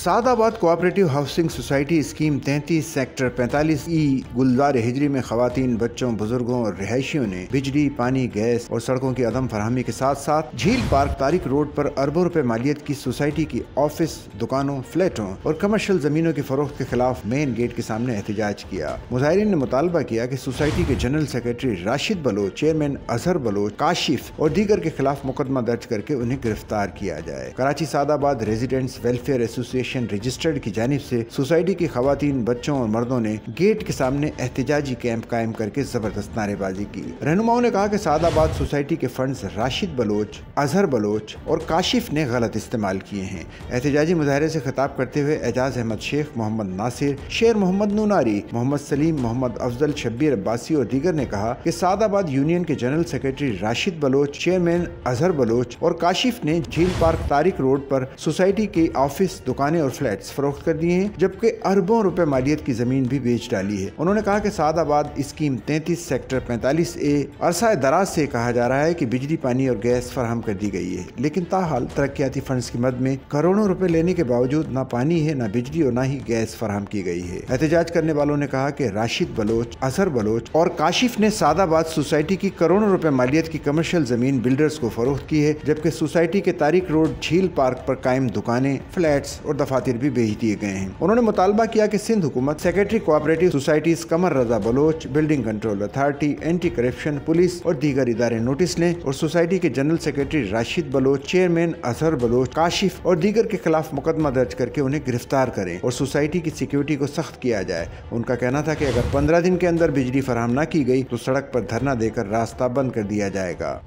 Sadabad cooperative housing society scheme 33 sector 45E गुलजार हिजरी में खवातीन, बच्चों, बुजुर्गों और रिहायशियों ने बिजली, पानी, गैस और सड़कों की अदम फरहमी के साथ साथ झील पार्क तारिक रोड पर अरबों रुपए मालियत की सोसाइटी की ऑफिस, दुकानों, फ्लैटों और कमर्शियल जमीनों की फरोख्त के खिलाफ मेन गेट के सामने एहतजाज किया। मुजाहिरीन ने मुतालबा किया कि सोसाइटी के general secretary Rashid Baloch, chairman Azhar Baloch, Kashif और दीगर के खिलाफ मुकदमा दर्ज करके उन्हें गिरफ्तार किया जाए। Karachi Sadabad residents welfare association registered की जानिब से सोसाइटी की खवातीन, बच्चों और मर्दों ने गेट के सामने एहतजाजी कैंप कायम करके जबरदस्त नारेबाजी की। रहनुमाओं ने कहा कि सादाबाद सोसाइटी के फंड्स राशिद बलोच, अजहर बलोच और काशिफ ने गलत इस्तेमाल किए हैं। एहतजाजी मुजाहरे से खिताब करते हुए एजाज अहमद शेख, मोहम्मद नासिर, शेर मोहम्मद नूनारी, मोहम्मद सलीम, मोहम्मद अफजल, शब्बीर अब्बासी और दीगर ने कहा कि सादाबाद यूनियन के general secretary Rashid Baloch, chairman Azhar Baloch और काशिफ ने झील पार्क तारिक रोड पर सोसाइटी के ऑफिस, दुकानें और फ्लैट्स फरोख्त कर दिए हैं, जबकि अरबों रुपए मालियत की जमीन भी बेच डाली है। उन्होंने कहा कि सादाबाद स्कीम 33 सेक्टर 45A अरसाए दराज से कहा जा रहा है कि बिजली, पानी और गैस फराहम कर दी गई है, लेकिन ताहाल तरक्याती फंड्स की मद में करोड़ों रुपए लेने के बावजूद न पानी है, न बिजली और न ही गैस फराहम की गई है। एहतजाज करने वालों ने कहा कि राशिद बलोच, अजहर बलोच और काशिफ ने सादाबाद सोसाइटी की करोड़ों रुपए मालियत की कमर्शियल जमीन बिल्डर्स को फरोख्त की है, जबकि सोसाइटी के तारिक रोड झील पार्क पर कायम दुकानें, फ्लैट्स और दफातर भी बेच दिए गए हैं। उन्होंने मुतालबा किया कि सिंध हुकूमत, secretary cooperative societies Qamar Raza Baloch, building control authority, anti corruption, police और दीगर इदारे नोटिस लें और सोसाइटी के general secretary Rashid Baloch, chairman Azhar Baloch, Kashif और दीगर के खिलाफ मुकदमा दर्ज करके उन्हें गिरफ्तार करें और सोसाइटी की सिक्योरिटी को सख्त किया जाए। उनका कहना था कि अगर 15 दिन के अंदर बिजली फराहम न की गई तो सड़क पर धरना देकर रास्ता बंद कर दिया जाएगा।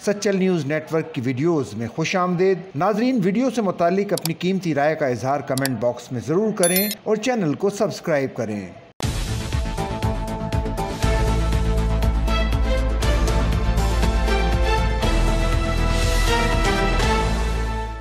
सच्चल न्यूज़ नेटवर्क की वीडियोस में खुश आमदेद। नाजरीन, वीडियो से मुतालिक अपनी कीमती राय का इजहार कमेंट बॉक्स में ज़रूर करें और चैनल को सब्सक्राइब करें।